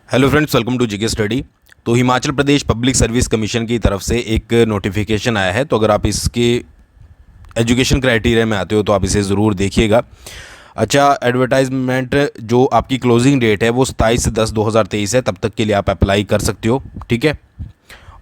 Hello friends, welcome to GK study. तो Himachal Pradesh public service commission की तरफ से एक नोटिफिकेशन आया है। तो अगर आप इसके एजुकेशन क्राइटेरिया में आते हो तो आप इसे ज़रूर देखिएगा। अच्छा, एडवर्टाइजमेंट जो आपकी क्लोजिंग डेट है वो 27/10/2023 है। तब तक के लिए आप अप्लाई कर सकते हो, ठीक है।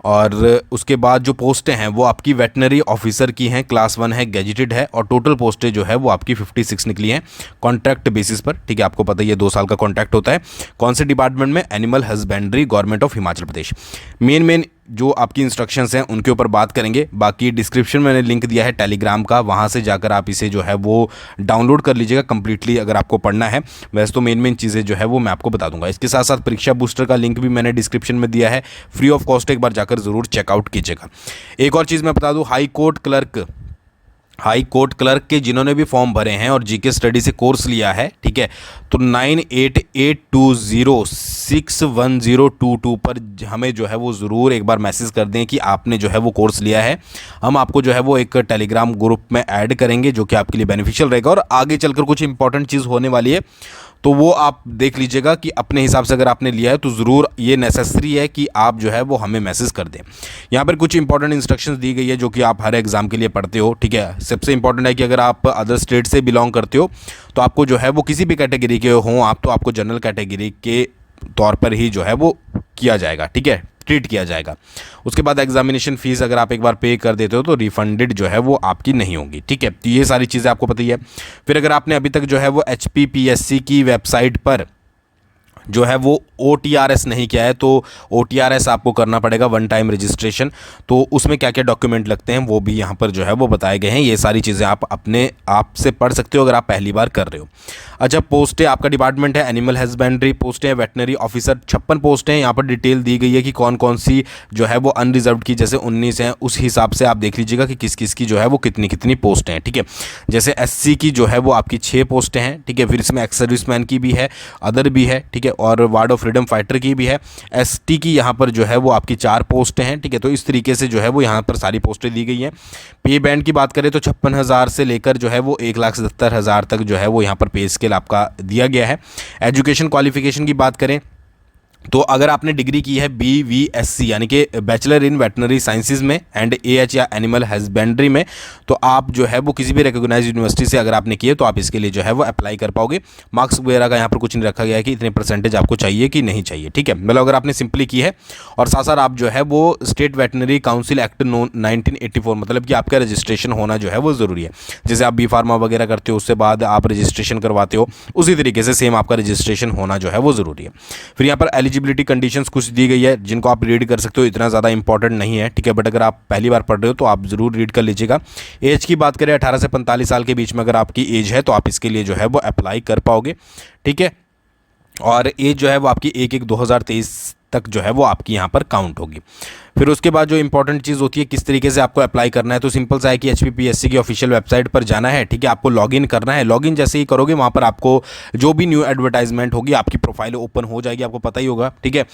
और उसके बाद जो पोस्टें हैं वो आपकी वेटनरी ऑफिसर की हैं, क्लास 1 है, गैजेटेड है। और टोटल पोस्टें जो है वो आपकी 56 निकली हैं कॉन्ट्रैक्ट बेसिस पर, ठीक है। आपको पता है ये 2 साल का कॉन्ट्रैक्ट होता है। कौन से डिपार्टमेंट में? Animal husbandry, government of Himachal Pradesh. Main जो आपकी इंस्ट्रक्शंस हैं उनके ऊपर बात करेंगे। बाकी डिस्क्रिप्शन में मैंने लिंक दिया है टेलीग्राम का, वहाँ से जाकर आप इसे जो है वो डाउनलोड कर लीजिएगा कंप्लीटली अगर आपको पढ़ना है। वैसे तो मेन चीज़ें जो है वो मैं आपको बता दूंगा। इसके साथ साथ परीक्षा बूस्टर का लिंक भी मैंने डिस्क्रिप्शन में दिया है, फ्री ऑफ कॉस्ट। एक बार जाकर ज़रूर चेकआउट कीजिएगा। एक और चीज़ मैं बता दूँ, हाई कोर्ट क्लर्क के जिन्होंने भी फॉर्म भरे हैं और जीके स्टडी से कोर्स लिया है, ठीक है, तो 9882061022 पर हमें जो है वो ज़रूर एक बार मैसेज कर दें कि आपने जो है वो कोर्स लिया है। हम आपको जो है वो एक टेलीग्राम ग्रुप में ऐड करेंगे जो कि आपके लिए बेनिफिशियल रहेगा। और आगे चलकर कुछ इंपॉर्टेंट चीज़ होने वाली है, तो वो आप देख लीजिएगा कि अपने हिसाब से अगर आपने लिया है तो ज़रूर ये नेसेसरी है कि आप जो है वो हमें मैसेज कर दें। यहाँ पर कुछ इंपॉर्टेंट इंस्ट्रक्शंस दी गई है जो कि आप हर एग्ज़ाम के लिए पढ़ते हो, ठीक है। सबसे इंपॉर्टेंट है कि अगर आप अदर स्टेट से बिलोंग करते हो तो आपको जो है वो किसी भी कैटेगरी के हों आप, तो आपको जनरल कैटेगरी के तौर पर ही जो है वो किया जाएगा, ठीक है, ट्रीट किया जाएगा। उसके बाद एग्जामिनेशन फ़ीस अगर आप एक बार पे कर देते हो तो रिफंडेड जो है वो आपकी नहीं होगी, ठीक है। तो ये सारी चीज़ें आपको पता ही है। फिर अगर आपने अभी तक जो है वो HPPSC की वेबसाइट पर जो है वो OTRS नहीं किया है तो OTRS आपको करना पड़ेगा, वन टाइम रजिस्ट्रेशन। तो उसमें क्या क्या डॉक्यूमेंट लगते हैं वो भी यहाँ पर जो है वो बताए गए हैं। ये सारी चीज़ें आप अपने आप से पढ़ सकते हो अगर आप पहली बार कर रहे हो। अच्छा, पोस्टें आपका डिपार्टमेंट है एनिमल हस्बेंड्री, पोस्टें वेटनरी ऑफिसर 56 पोस्टें हैं। यहाँ पर डिटेल दी गई है कि कौन कौन सी जो है वो अनरिजर्व्ड की जैसे 19 हैं, उस हिसाब से आप देख लीजिएगा कि किस किस की जो है वो कितनी कितनी पोस्टें हैं, ठीक है। जैसे SC की जो है वो आपकी 6 पोस्टें हैं, ठीक है। फिर इसमें एक्स सर्विसमैन की भी है, अदर भी है, ठीक है, और वार्ड ऑफ फ्रीडम फाइटर की भी है। ST की यहाँ पर जो है वो आपकी 4 पोस्टें हैं, ठीक है। तो इस तरीके से जो है वो यहाँ पर सारी पोस्टें दी गई हैं। पे बैंड की बात करें तो 56,000 से लेकर जो है वो 1,77,000 तक जो है वो यहाँ पर पे स्केल आपका दिया गया है। एजुकेशन क्वालिफिकेशन की बात करें तो अगर आपने डिग्री की है BVSC यानी कि बैचलर इन वेटनरी साइंसेज में एंड AH या एनिमल हस्बेंड्री में, तो आप जो है वो किसी भी रिकॉग्नाइज यूनिवर्सिटी से अगर आपने किए तो आप इसके लिए जो है वो अप्लाई कर पाओगे। मार्क्स वगैरह का यहाँ पर कुछ नहीं रखा गया है कि इतने परसेंटेज आपको चाहिए कि नहीं चाहिए, ठीक है। मतलब अगर आपने सिंपली की है और साथ साथ आप जो है वो स्टेट वेटनरी काउंसिल एक्ट 1984 मतलब कि आपका रजिस्ट्रेशन होना जो है वो ज़रूरी है। जैसे आप B फार्मा वगैरह करते हो उससे बाद आप रजिस्ट्रेशन करवाते हो, उसी तरीके से सेम आपका रजिस्ट्रेशन होना जो है वो ज़रूरी है। फिर यहाँ पर एलिजिबिलिटी कंडीशंस कुछ दी गई है जिनको आप रीड कर सकते हो, इतना ज़्यादा इंपॉर्टेंट नहीं है, ठीक है। बट अगर आप पहली बार पढ़ रहे हो तो आप ज़रूर रीड कर लीजिएगा। एज की बात करें 18 से 45 साल के बीच में अगर आपकी एज है तो आप इसके लिए जो है वो अप्लाई कर पाओगे, ठीक है। और एज जो है वो आपकी 1/1/2023 तक जो है वो आपकी यहाँ पर काउंट होगी। फिर उसके बाद जो इंपॉर्टेंट चीज़ होती है किस तरीके से आपको अप्लाई करना है, तो सिंपल सा है कि HPPSC की ऑफिशियल वेबसाइट पर जाना है, ठीक है। आपको लॉगिन करना है। लॉगिन जैसे ही करोगे वहाँ पर आपको जो भी न्यू एडवर्टाइजमेंट होगी आपकी प्रोफाइल ओपन हो जाएगी, आपको पता ही होगा, ठीक है।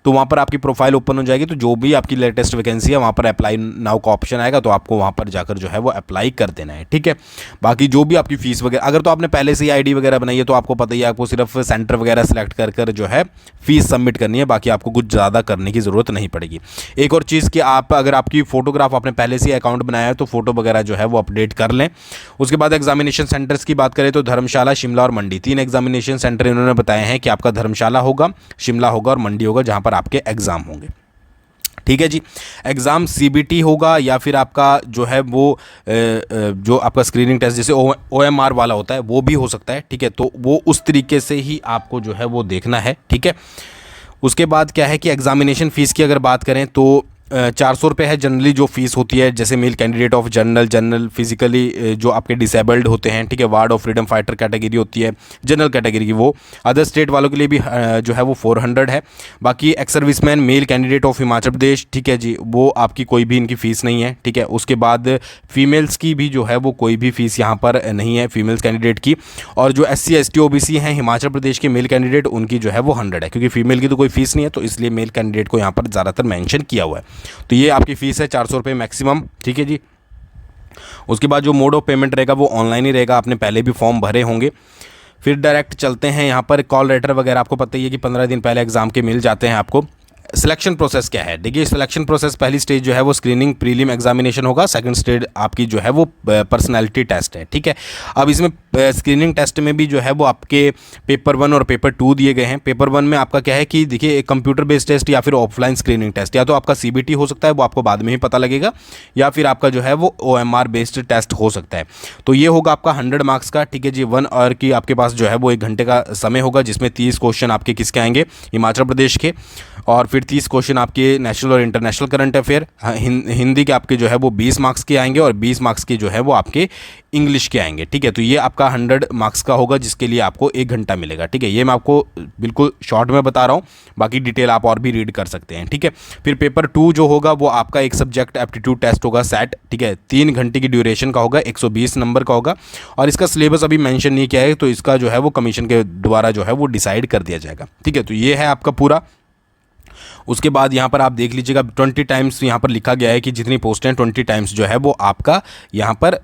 तो वहाँ पर आपकी प्रोफाइल ओपन हो जाएगी तो जो भी आपकी लेटेस्ट वैकेंसी है वहाँ पर अप्लाई नाउ का ऑप्शन आएगा, तो आपको वहाँ पर जाकर जो है वो अप्लाई कर देना है, ठीक है। बाकी जो भी आपकी फ़ीस वगैरह, अगर तो आपने पहले से ही ID वगैरह बनाई है तो आपको पता ही है, आपको सिर्फ सेंटर वगैरह सेलेक्ट कर जो है फ़ीस सबमिट करनी है, बाकी आपको कुछ ज़्यादा करने की ज़रूरत नहीं पड़ेगी। एक और चीज़ कि आप अगर आपकी फ़ोटोग्राफ आपने पहले से अकाउंट बनाया है तो फ़ोटो वगैरह जो है वो अपडेट कर लें। उसके बाद एग्जामिनेशन सेंटर्स की बात करें तो धर्मशाला, शिमला और मंडी 3 एग्जामिनेशन सेंटर इन्होंने बताए हैं कि आपका धर्मशाला होगा, शिमला होगा और मंडी होगा जहां पर आपके एग्ज़ाम होंगे, ठीक है जी। एग्ज़ाम CBT होगा या फिर आपका जो है वो जो आपका स्क्रीनिंग टेस्ट जैसे OMR वाला होता है वो भी हो सकता है, ठीक है। तो वो उस तरीके से ही आपको जो है वो देखना है, ठीक है। उसके बाद क्या है कि एग्जामिनेशन फ़ीस की अगर बात करें तो 400 रुपये है जनरली जो फीस होती है, जैसे mail candidate of general physically जो आपके डिसेबल्ड होते हैं, ठीक है। Ward of freedom fighter category होती है जनरल कैटेगरी की, वो अदर स्टेट वालों के लिए भी जो है वो 400 है। बाकी ex serviceman male candidate of Himachal Pradesh, ठीक है जी, वो आपकी कोई भी इनकी फ़ीस नहीं है, ठीक है। उसके बाद फीमेल्स की भी जो है वो कोई भी फ़ीस यहाँ पर नहीं है फीमेल्स कैंडिडेट की। और जो SC ST OBC हैं हिमाचल प्रदेश के मेल कैंडिडेट उनकी जो है वो 100 है, क्योंकि फीमेल की तो कोई फ़ीस नहीं है तो इसलिए मेल कैंडिडेट को यहाँ पर ज़्यादातर मेंशन किया हुआ है। तो ये आपकी फ़ीस है 400 रुपये मैक्सिमम, ठीक है जी। उसके बाद जो मोड ऑफ पेमेंट रहेगा वो ऑनलाइन ही रहेगा, आपने पहले भी फॉर्म भरे होंगे। फिर डायरेक्ट चलते हैं यहाँ पर कॉल लेटर वगैरह, आपको पता ही है कि 15 दिन पहले एग्जाम के मिल जाते हैं आपको। सिलेक्शन प्रोसेस क्या है, देखिए सिलेक्शन प्रोसेस पहली स्टेज जो है वो स्क्रीनिंग प्रीलिम एग्जामिनेशन होगा, सेकंड स्टेज आपकी जो है वो पर्सनालिटी टेस्ट है, ठीक है। अब इसमें स्क्रीनिंग टेस्ट में भी जो है वो आपके पेपर 1 और पेपर 2 दिए गए हैं। पेपर 1 में आपका क्या है कि देखिए एक कंप्यूटर बेस्ड टेस्ट या फिर ऑफलाइन स्क्रीनिंग टेस्ट, या तो आपका सीबीटी हो सकता है, वो आपको बाद में ही पता लगेगा, या फिर आपका जो है वो ओएमआर बेस्ड टेस्ट हो सकता है। तो ये होगा आपका 100 मार्क्स का, ठीक है जी। 1 आवर की आपके पास जो है वो 1 घंटे का समय होगा, जिसमें 30 क्वेश्चन आपके किसके आएंगे, हिमाचल प्रदेश के, और फिर 30 क्वेश्चन आपके नेशनल और इंटरनेशनल करंट अफेयर, हिंदी के आपके जो है वो 20 मार्क्स के आएंगे, और 20 मार्क्स के जो है वो आपके इंग्लिश के आएंगे, ठीक है। तो ये आपका 100 मार्क्स का होगा, जिसके लिए आपको 1 घंटा मिलेगा, ठीक है। ये मैं आपको बिल्कुल शॉर्ट में बता रहा हूँ, बाकी डिटेल आप और भी रीड कर सकते हैं, ठीक है। फिर पेपर 2 जो होगा वो आपका एक सब्जेक्ट एप्टीट्यूड टेस्ट होगा, सेट, ठीक है। 3 घंटे की ड्यूरेशन का होगा, 120 नंबर का होगा, और इसका सिलेबस अभी मेंशन नहीं किया है, तो इसका जो है वो कमीशन के द्वारा जो है वो डिसाइड कर दिया जाएगा, ठीक है। तो ये है आपका पूरा। उसके बाद यहाँ पर आप देख लीजिएगा 20 टाइम्स यहाँ पर लिखा गया है कि जितनी पोस्टें हैं 20 टाइम्स जो है वो आपका यहाँ पर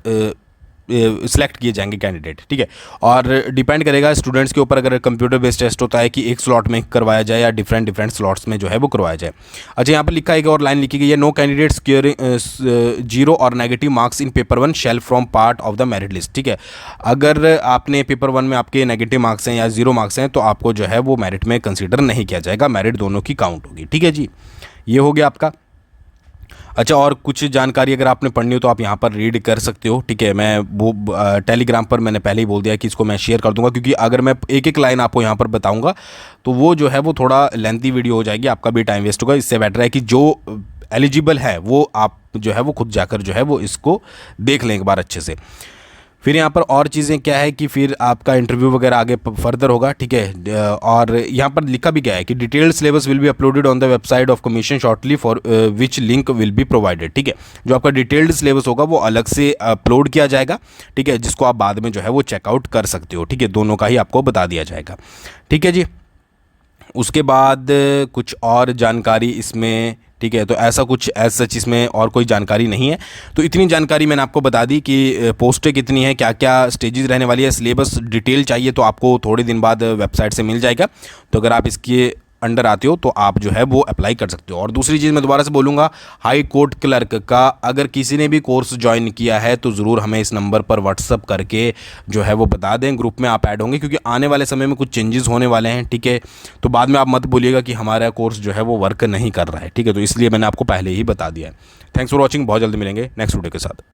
सिलेक्ट किए जाएंगे कैंडिडेट, ठीक है। और डिपेंड करेगा स्टूडेंट्स के ऊपर, अगर कंप्यूटर बेस्ड टेस्ट होता है कि एक स्लॉट में करवाया जाए या डिफरेंट स्लॉट्स में जो है वो करवाया जाए। अच्छा, यहाँ पर लिखा है, एक और लाइन लिखी गई है, नो कैंडिडेट सिक्योरिंग 0 और negative marks in paper 1 shall from part of the merit list, ठीक है। अगर आपने पेपर 1 में आपके नेगेटिव मार्क्स हैं या 0 मार्क्स हैं तो आपको जो है वो मेरिट में कंसिडर नहीं किया जाएगा, मेरिट दोनों की काउंट होगी, ठीक है जी। ये हो गया आपका। अच्छा, और कुछ जानकारी अगर आपने पढ़नी हो तो आप यहाँ पर रीड कर सकते हो, ठीक है। मैं वो टेलीग्राम पर मैंने पहले ही बोल दिया कि इसको मैं शेयर कर दूंगा, क्योंकि अगर मैं एक एक लाइन आपको यहाँ पर बताऊंगा तो वो जो है वो थोड़ा लेंथी वीडियो हो जाएगी, आपका भी टाइम वेस्ट होगा। इससे बेटर है कि जो एलिजिबल है वो आप जो है वो खुद जाकर जो है वो इसको देख लें एक बार अच्छे से। फिर यहाँ पर और चीज़ें क्या है कि फिर आपका इंटरव्यू वगैरह आगे फर्दर होगा, ठीक है। और यहाँ पर लिखा भी गया है कि detailed syllabus will be uploaded on the website of commission shortly for which link will be provided, ठीक है। जो आपका डिटेल्ड सिलेबस होगा वो अलग से अपलोड किया जाएगा, ठीक है, जिसको आप बाद में जो है वो चेकआउट कर सकते हो, ठीक है। दोनों का ही आपको बता दिया जाएगा, ठीक है जी। उसके बाद कुछ और जानकारी इसमें, ठीक है, तो ऐसा कुछ एज सच इसमें और कोई जानकारी नहीं है। तो इतनी जानकारी मैंने आपको बता दी कि पोस्टें कितनी हैं, क्या क्या स्टेजेस रहने वाली है। सिलेबस डिटेल चाहिए तो आपको थोड़े दिन बाद वेबसाइट से मिल जाएगा, तो अगर आप इसके अंडर आते हो तो आप जो है वो अप्लाई कर सकते हो। और दूसरी चीज़ मैं दोबारा से बोलूँगा, हाई कोर्ट क्लर्क का अगर किसी ने भी कोर्स ज्वाइन किया है तो ज़रूर हमें इस नंबर पर व्हाट्सअप करके जो है वो बता दें, ग्रुप में आप ऐड होंगे, क्योंकि आने वाले समय में कुछ चेंजेस होने वाले हैं, ठीक है। तो बाद में आप मत बोलिएगा कि हमारा कोर्स जो है वो वर्क नहीं कर रहा है, ठीक है। तो इसलिए मैंने आपको पहले ही बता दिया है। थैंक्स फॉर वॉचिंग, बहुत जल्दी मिलेंगे नेक्स्ट वीडियो के साथ।